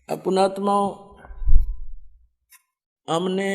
पुणात्माओं, हमने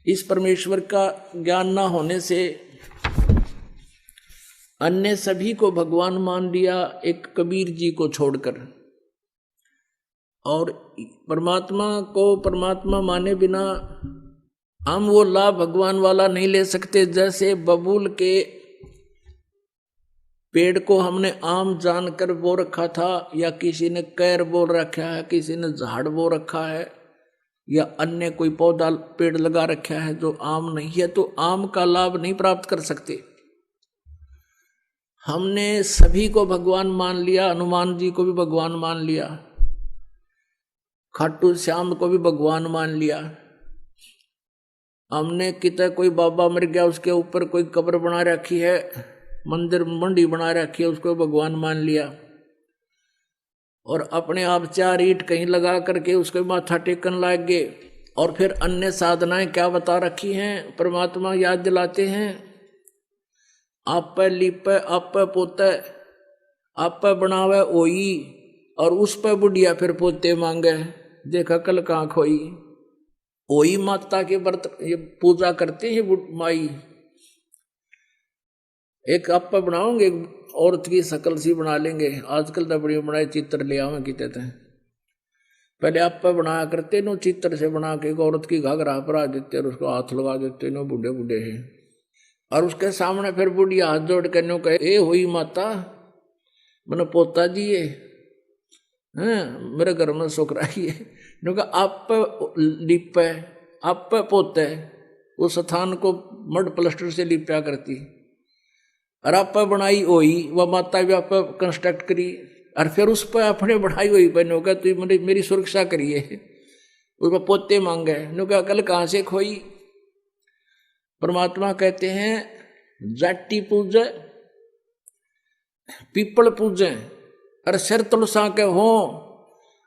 इस परमेश्वर का ज्ञान न होने से अन्य सभी को भगवान मान लिया, एक कबीर जी को छोड़कर। और परमात्मा को परमात्मा माने बिना हम वो लाभ भगवान वाला नहीं ले सकते। जैसे बबूल के पेड़ को हमने आम जानकर बो रखा था, या किसी ने कैर बोल रखा है, किसी ने झाड़ बो रखा है, या अन्य कोई पौधा पेड़ लगा रखा है जो आम नहीं है, तो आम का लाभ नहीं प्राप्त कर सकते। हमने सभी को भगवान मान लिया, हनुमान जी को भी भगवान मान लिया, खाटू श्याम को भी भगवान मान लिया। हमने कितना कोई बाबा मर गया, उसके ऊपर कोई कब्र बना रखी है, मंदिर मंडी बना रखी है, उसको भगवान मान लिया। और अपने आप 4 ईंट कहीं लगा करके उसको माथा टेकन लग गए। और फिर अन्य साधनाएं क्या बता रखी हैं, परमात्मा याद दिलाते हैं, आप पे लिपे, आप पे पोते, आप पे बनावे ओई, और उस पे बुढ़िया फिर पोते मांगे, देखा कल कहाँ खोई। ओई माता के व्रत ये पूजा करते हैं माई। एक आप पे बनाओगे, औरत की शकल सी बना लेंगे, आजकल तो बड़ी बनाए चित्र ले आवे की कहते हैं। पहले आप पे बनाया करते नो, चित्र से बना के औरत की घाघरा परा देते और उसको हाथ लगा देते नो, बूढ़े बूढ़े हैं। और उसके सामने फिर बुढ़िया हाथ जोड़ के नो कहे, ए हुई माता, मैंने पोता जी ये मेरे घर में सुख रही है। नो कहा आप पे लिपे, आप पे पोते, उस स्थान को मड प्लास्टर से लिपया करती, और आप पे बनाई हुई वह माता भी आप पे कंस्ट्रक्ट करी, और फिर उस पर अपने बढ़ाई हुई बहनों का तो मेरी सुरक्षा करिए, उसमें पोते मांगे। नो कहा कल कहाँ से खोई। परमात्मा कहते हैं जाटी पूजे, पीपल पूजे, और सिर तुलसा के हो,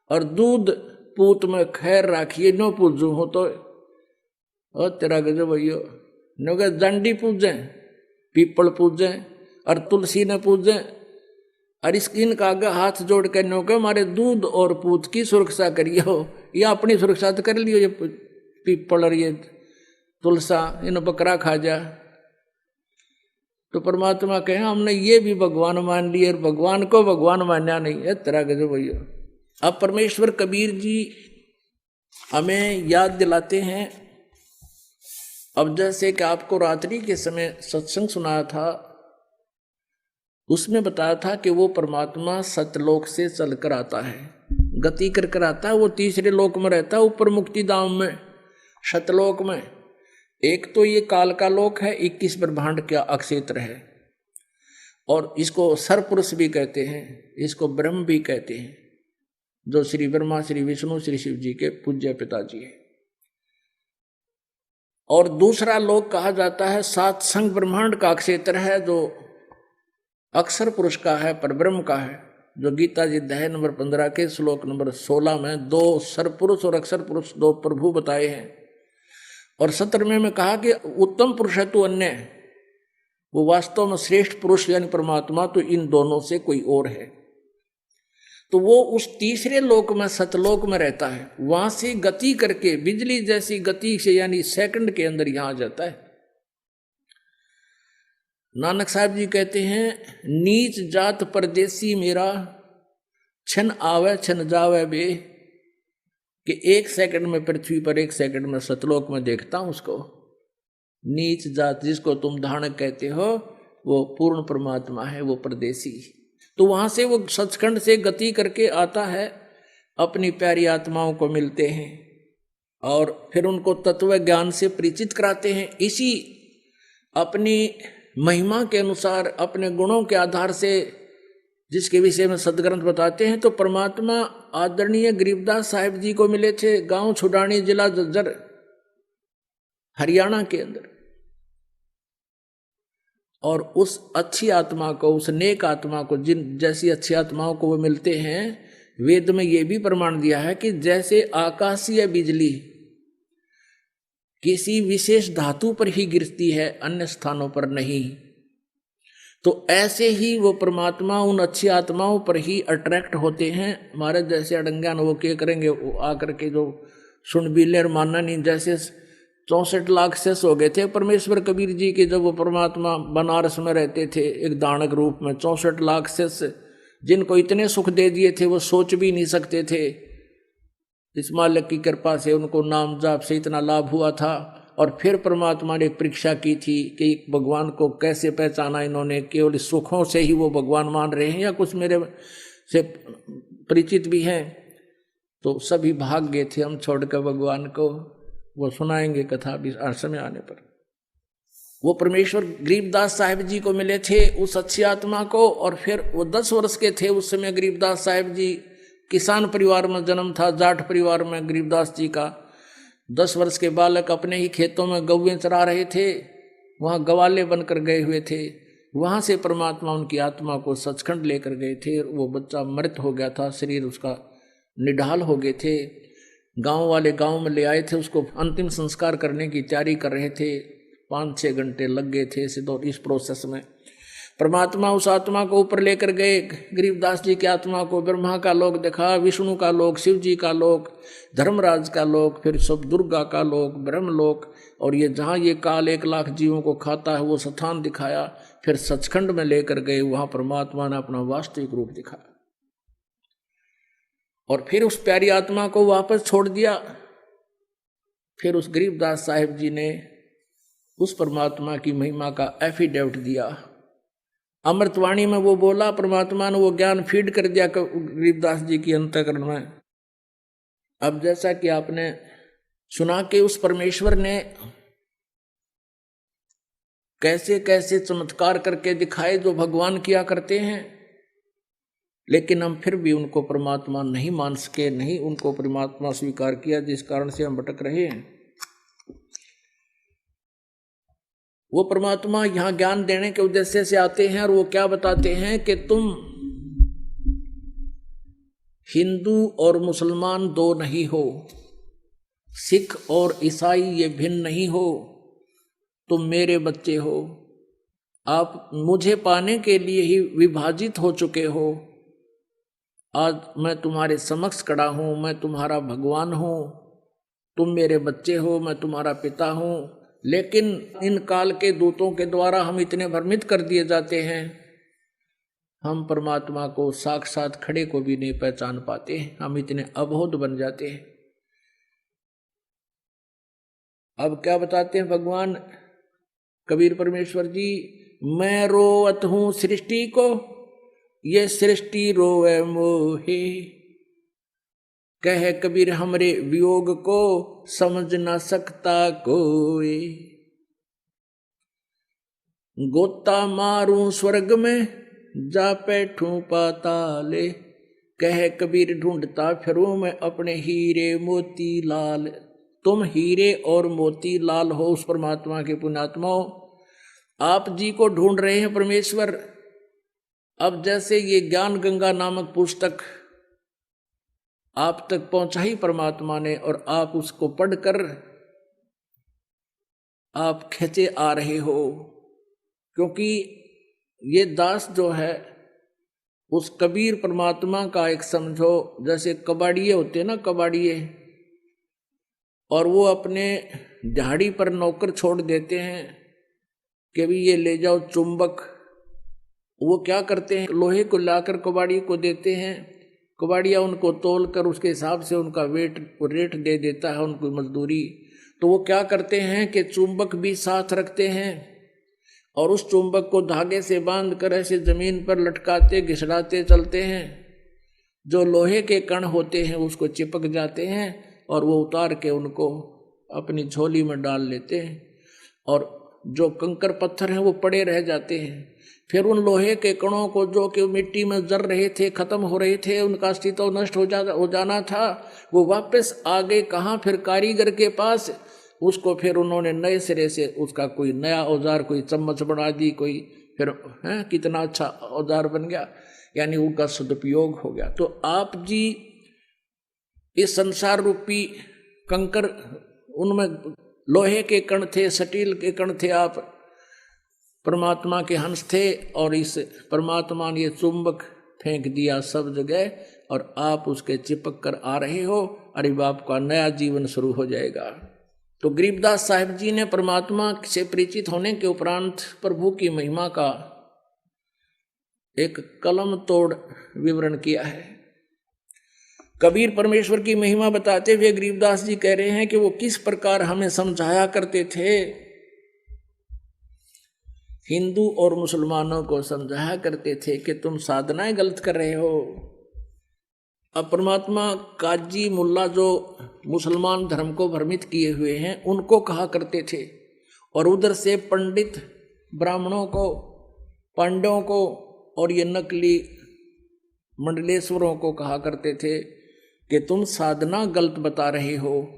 और दूध पूत में खैर राखिए, नो पूजू हो तो और तेरा गजब भैया। नो कहा जंडी पूजे, पीपल पूजे, और तुलसी ने पूजे, और इनका आगे हाथ जोड़ के नो के हमारे दूध और पूत की सुरक्षा करिए हो, या अपनी सुरक्षा तो कर लियो, ये पीपल और ये तुलसा इन बकरा खा जा। तो परमात्मा कहे हमने ये भी भगवान मान लिए, और भगवान को भगवान मानना नहीं है, तेरा गजब भैया। अब परमेश्वर कबीर जी हमें याद दिलाते हैं। अब जैसे कि आपको रात्रि के समय सत्संग सुनाया था, उसमें बताया था कि वो परमात्मा सतलोक से चलकर आता है, गति कर कर आता है, वो तीसरे लोक में रहता है, ऊपर मुक्ति धाम में, सतलोक में। एक तो ये काल का लोक है, 21 ब्रह्मांड का अक्षेत्र है, और इसको सरपुरुष भी कहते हैं, इसको ब्रह्म भी कहते हैं, जो श्री ब्रह्मा, श्री विष्णु, श्री शिव जी के पूज्य पिताजी है। और दूसरा लोक कहा जाता है सात संग ब्रह्मांड का क्षेत्र है, जो अक्षर पुरुष का है, परब्रह्म का है, जो गीता जी अध्याय नंबर 15 के श्लोक नंबर 16 में 2 सरपुरुष और अक्षर पुरुष 2 प्रभु बताए हैं। और 17वें में कहा कि उत्तम पुरुष है तो अन्य, वो वास्तव में श्रेष्ठ पुरुष यानी परमात्मा तो इन दोनों से कोई और है। तो वो उस तीसरे लोक में सतलोक में रहता है, वहां से गति करके बिजली जैसी गति से यानी सेकंड के अंदर यहां आ जाता है। नानक साहब जी कहते हैं नीच जात परदेसी मेरा, छन आवे छन जावे बे, कि 1 सेकंड में पृथ्वी पर 1 सेकंड में सतलोक में देखता हूं उसको। नीच जात जिसको तुम धानक कहते हो, वो पूर्ण परमात्मा है, वो परदेसी। तो वहां से वो सचखंड से गति करके आता है, अपनी प्यारी आत्माओं को मिलते हैं, और फिर उनको तत्व ज्ञान से परिचित कराते हैं। इसी अपनी महिमा के अनुसार, अपने गुणों के आधार से, जिसके विषय में सदग्रंथ बताते हैं, तो परमात्मा आदरणीय गरीबदास साहिब जी को मिले थे, गांव छुडानी, जिला जज्जर, हरियाणा के अंदर। और उस अच्छी आत्मा को, उस नेक आत्मा को, जिन जैसी अच्छी आत्माओं को वो मिलते हैं, वेद में ये भी प्रमाण दिया है कि जैसे आकाशीय बिजली किसी विशेष धातु पर ही गिरती है, अन्य स्थानों पर नहीं, तो ऐसे ही वो परमात्मा उन अच्छी आत्माओं पर ही अट्रैक्ट होते हैं। हमारे जैसे अड़ंग्यान वो क्या करेंगे, वो आकर के जो सुनबीले और मानना नहीं, जैसे 64 लाख शिष्य हो गए थे परमेश्वर कबीर जी के, जब वो परमात्मा बनारस में रहते थे एक दानक रूप में। 64 लाख शिष्य जिनको इतने सुख दे दिए थे वो सोच भी नहीं सकते थे। इस मालिक की कृपा से उनको नाम जाप से इतना लाभ हुआ था। और फिर परमात्मा ने एक परीक्षा की थी कि भगवान को कैसे पहचाना इन्होंने, केवल सुखों से ही वो भगवान मान रहे हैं या कुछ मेरे से परिचित भी हैं। तो सभी भाग गए थे हम छोड़कर भगवान को। वो सुनाएंगे कथा भी समय आने पर। वो परमेश्वर गरीबदास साहिब जी को मिले थे, उस अच्छी आत्मा को। और फिर वो 10 वर्ष के थे उस समय। गरीबदास साहिब जी किसान परिवार में जन्म था, जाट परिवार में गरीबदास जी का। 10 वर्ष के बालक अपने ही खेतों में गौवें चरा रहे थे, वहाँ गवाले बनकर गए हुए थे। वहाँ से परमात्मा उनकी आत्मा को सचखंड लेकर गए थे। वो बच्चा मृत हो गया था, शरीर उसका निढाल हो गए थे। गांव वाले गांव में ले आए थे, उसको अंतिम संस्कार करने की तैयारी कर रहे थे। 5-6 घंटे लग गए थे इस प्रोसेस में। परमात्मा उस आत्मा को ऊपर लेकर गए, गरीबदास जी की आत्मा को। ब्रह्मा का लोक देखा, विष्णु का लोक, शिव जी का लोक, धर्मराज का लोक, फिर सब दुर्गा का लोक, ब्रह्मलोक, और ये जहाँ ये काल 1 लाख जीवों को खाता है वो स्थान दिखाया। फिर सचखंड में लेकर गए, वहाँ परमात्मा ने अपना वास्तविक रूप दिखाया। और फिर उस प्यारी आत्मा को वापस छोड़ दिया। फिर उस गरीबदास साहिब जी ने उस परमात्मा की महिमा का एफिडेविट दिया। अमृतवाणी में वो बोला, परमात्मा ने वो ज्ञान फीड कर दिया गरीबदास जी की अंतःकरण में। अब जैसा कि आपने सुना कि उस परमेश्वर ने कैसे कैसे चमत्कार करके दिखाए जो भगवान किया करते हैं, लेकिन हम फिर भी उनको परमात्मा नहीं मान सके, नहीं उनको परमात्मा स्वीकार किया, जिस कारण से हम भटक रहे हैं। वो परमात्मा यहाँ ज्ञान देने के उद्देश्य से आते हैं और वो क्या बताते हैं कि तुम हिंदू और मुसलमान 2 नहीं हो, सिख और ईसाई ये भिन्न नहीं हो, तुम मेरे बच्चे हो। आप मुझे पाने के लिए ही विभाजित हो चुके हो। आज मैं तुम्हारे समक्ष खड़ा हूँ, मैं तुम्हारा भगवान हूँ, तुम मेरे बच्चे हो, मैं तुम्हारा पिता हूँ। लेकिन इन काल के दूतों के द्वारा हम इतने भ्रमित कर दिए जाते हैं, हम परमात्मा को साक्षात खड़े को भी नहीं पहचान पाते, हम इतने अबोध बन जाते हैं। अब क्या बताते हैं भगवान कबीर परमेश्वर जी, मैं रोवत हूँ सृष्टि को, ये सृष्टि रोवे मोहे। कह कबीर हमरे वियोग को, समझ ना सकता कोई। गोता मारूं स्वर्ग में, जा बैठूं पाताले। कह कबीर ढूंढता फिरूं मैं अपने हीरे मोती लाल। तुम हीरे और मोती लाल हो उस परमात्मा के पुण्यात्माओं, आप जी को ढूंढ रहे हैं परमेश्वर। अब जैसे ये ज्ञान गंगा नामक पुस्तक आप तक पहुंचाई परमात्मा ने, और आप उसको पढ़कर आप खींचे आ रहे हो, क्योंकि ये दास जो है उस कबीर परमात्मा का एक समझो जैसे कबाड़िए होते हैं ना, कबाड़िए, और वो अपने दिहाड़ी पर नौकर छोड़ देते हैं कि भी ये ले जाओ चुंबक। वो क्या करते हैं, लोहे को लाकर कबाड़ी को देते हैं, कबाड़िया उनको तोल कर उसके हिसाब से उनका रेट दे देता है उनको मजदूरी। तो वो क्या करते हैं कि चुंबक भी साथ रखते हैं और उस चुंबक को धागे से बांध कर ऐसे जमीन पर लटकाते घिसड़ाते चलते हैं। जो लोहे के कण होते हैं उसको चिपक जाते हैं और वो उतार के उनको अपनी झोली में डाल लेते हैं, और जो कंकर पत्थर हैं वो पड़े रह जाते हैं। फिर उन लोहे के कणों को जो कि मिट्टी में जर रहे थे, खत्म हो रहे थे, उनका अस्तित्व नष्ट हो जाना था, वो वापस आ गए कहाँ, फिर कारीगर के पास। उसको फिर उन्होंने नए सिरे से उसका कोई नया औजार, कोई चम्मच बना दी, कोई फिर कितना अच्छा औजार बन गया, यानी उनका सदुपयोग हो गया। तो आप जी इस संसार रूपी कंकर, उनमें लोहे के कण थे, स्टील के कण थे, आप परमात्मा के हंस थे और इस परमात्मा ने ये चुंबक फेंक दिया सब जगह और आप उसके चिपक कर आ रहे हो। अरे बाप का नया जीवन शुरू हो जाएगा। तो गरीबदास साहिब जी ने परमात्मा से परिचित होने के उपरांत प्रभु की महिमा का एक कलम तोड़ विवरण किया है। कबीर परमेश्वर की महिमा बताते हुए गरीबदास जी कह रहे हैं कि वो किस प्रकार हमें समझाया करते थे। हिंदू और मुसलमानों को समझाया करते थे कि तुम साधनाएं गलत कर रहे हो। अब परमात्मा काजी मुल्ला जो मुसलमान धर्म को भ्रमित किए हुए हैं उनको कहा करते थे, और उधर से पंडित ब्राह्मणों को, पांडवों को और ये नकली मंडलेश्वरों को कहा करते थे कि तुम साधना गलत बता रहे हो,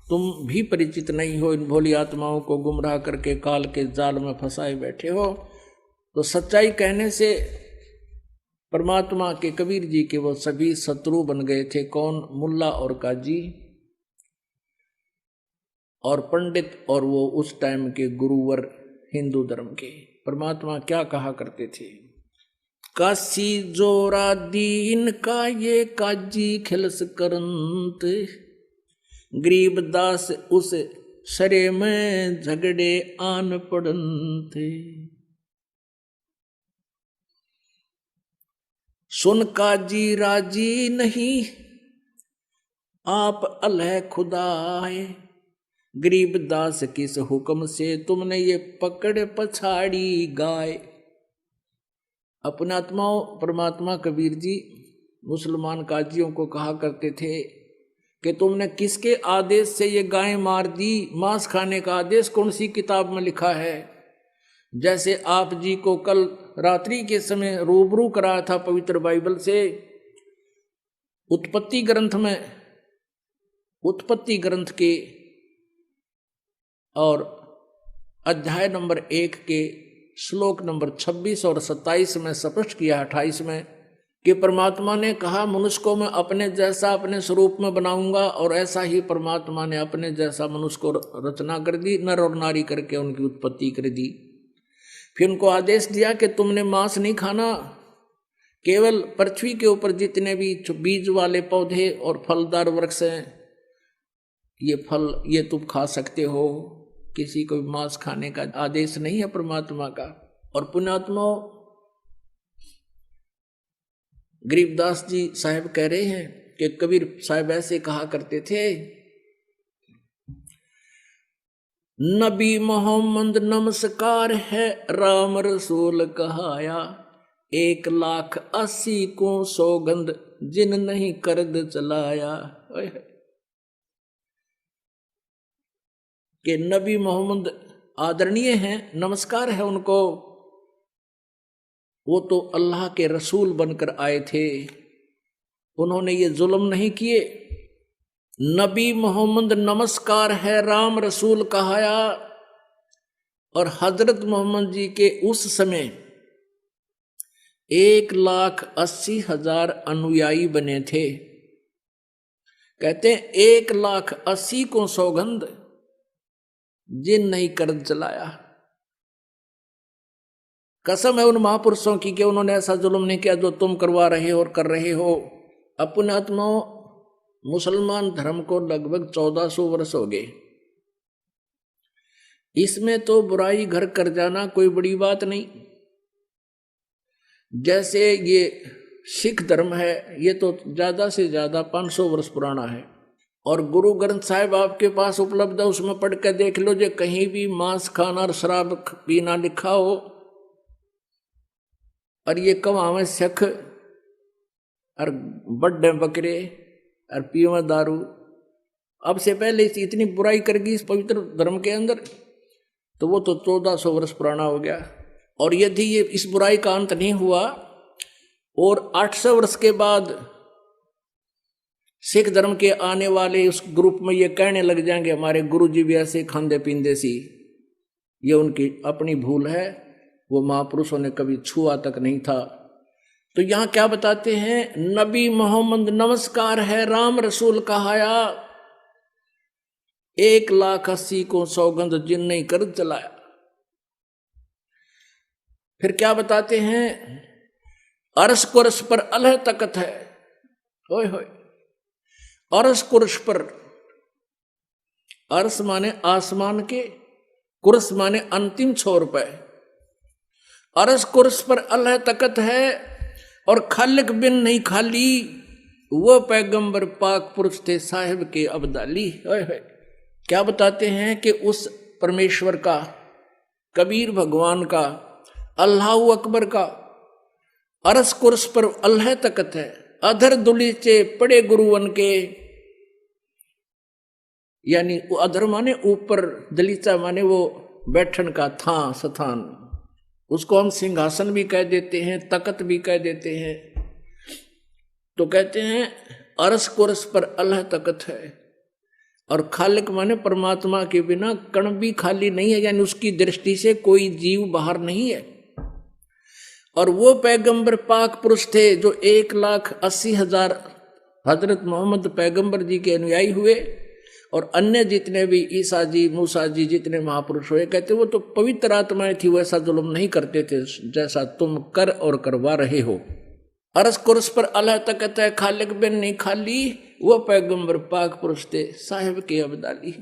तुम भी परिचित नहीं हो, इन भोली आत्माओं को गुमराह करके काल के जाल में फंसाए बैठे हो। तो सच्चाई कहने से परमात्मा के कबीर जी के वो सभी शत्रु बन गए थे। कौन? मुल्ला और काजी और पंडित और वो उस टाइम के गुरुवर हिंदू धर्म के। परमात्मा क्या कहा करते थे? काशी जोरा दीन का ये काजी खिलस करंत, गरीबदास उस सरे में झगड़े आन पड़ंत। सुन काजी राजी नहीं आप अलह खुदाए, गरीबदास किस हुक्म से तुमने ये पकड़ पछाड़ी गाय। अपने आत्माओं परमात्मा कबीर जी मुसलमान काजियों को कहा करते थे कि तुमने किसके आदेश से ये गाय मार दी? मांस खाने का आदेश कौन सी किताब में लिखा है? जैसे आप जी को कल रात्रि के समय रूबरू कराया था पवित्र बाइबल से, उत्पत्ति ग्रंथ में, उत्पत्ति ग्रंथ के और अध्याय नंबर 1 के श्लोक नंबर 26 और 27 में स्पष्ट किया, 28 में, कि परमात्मा ने कहा मनुष्य को मैं अपने जैसा अपने स्वरूप में बनाऊंगा, और ऐसा ही परमात्मा ने अपने जैसा मनुष्य को रचना कर दी, नर और नारी करके उनकी उत्पत्ति कर दी। फिर उनको आदेश दिया कि तुमने मांस नहीं खाना, केवल पृथ्वी के ऊपर जितने भी बीज वाले पौधे और फलदार वृक्ष हैं ये फल ये तुम खा सकते हो, किसी को भी मांस खाने का आदेश नहीं है परमात्मा का। और पुण्यात्मा गरीबदास जी साहब कह रहे हैं कि कबीर साहब ऐसे कहा करते थे, नबी मोहम्मद नमस्कार है राम रसूल कहाया, 1,80,000 को सौगंध जिन नहीं कर्द चलाया। कि नबी मोहम्मद आदरणीय हैं, नमस्कार है उनको, वो तो अल्लाह के रसूल बनकर आए थे, उन्होंने ये जुल्म नहीं किए। नबी मोहम्मद नमस्कार है राम रसूल कहाया। और हजरत मोहम्मद जी के उस समय 1,80,000 अनुयायी बने थे। कहते हैं 1,80,000 को सौगंध जिन नहीं कर्ज चलाया। कसम है उन महापुरुषों की कि उन्होंने ऐसा जुल्म नहीं किया जो तुम करवा रहे हो और कर रहे हो। अपने आत्माओं मुसलमान धर्म को लगभग 1400 वर्ष हो गए। इसमें तो बुराई घर कर जाना कोई बड़ी बात नहीं। जैसे ये सिख धर्म है, ये तो ज्यादा से ज्यादा 500 वर्ष पुराना है, और गुरु ग्रंथ साहिब आपके पास उपलब्ध है, उसमें पढ़ के देख लो, जो कहीं भी मांस खाना और शराब पीना लिखा हो, और ये कमावे सिख और बड़े बकरे और पीवे दारू। अब से पहले इतनी बुराई करगी इस पवित्र धर्म के अंदर, तो वो तो 1400 वर्ष पुराना हो गया। और यदि ये इस बुराई का अंत नहीं हुआ और 800 वर्ष के बाद सिख धर्म के आने वाले उस ग्रुप में ये कहने लग जाएंगे हमारे गुरु जी भी ऐसे खांदे पींदे सी, ये उनकी अपनी भूल है, वो महापुरुषों ने कभी छुआ तक नहीं था। तो यहां क्या बताते हैं, नबी मोहम्मद नमस्कार है राम रसूल कहाया, 1,80,000 को सौगंध जिन नहीं कर चलाया। फिर क्या बताते हैं, अरस कुरस पर अल्लाह तकत है, होय होय, अरस कुरस पर, अरस माने आसमान के, कुरस माने अंतिम छोर पे, अरस कुरस पर अल्लाह तकत है और खालिक बिन नहीं खाली, वो पैगंबर पाक पुरुष थे साहिब के अब्दाली। क्या बताते हैं कि उस परमेश्वर का, कबीर भगवान का, अल्लाह अकबर का अरस कुरस पर अल्लाह तकत है, अधर दुलीचे पड़े गुरुवन के, यानी अधर माने ऊपर, दलीचा माने वो बैठन का था स्थान, उसको हम सिंहासन भी कह देते हैं, तकत भी कह देते हैं। तो कहते हैं अरस कुरस पर अल्लाह तकत है, और खालिक माने परमात्मा के बिना कण भी खाली नहीं है, यानी उसकी दृष्टि से कोई जीव बाहर नहीं है। और वो पैगंबर पाक पुरुष थे जो 1,80,000 हजरत मोहम्मद पैगंबर जी के अनुयायी हुए, और अन्य जितने भी ईसा जी, मूसा जी, जितने महापुरुष हुए, कहते वो तो पवित्र आत्माएं थी, वैसा जुल्म नहीं करते थे जैसा तुम कर और करवा रहे हो। अरस कुरस पर अल्लाह तकत है, खालिक बिन नहीं खाली, वो पैगंबर पाक पुरुष थे साहिब के अब्दाली।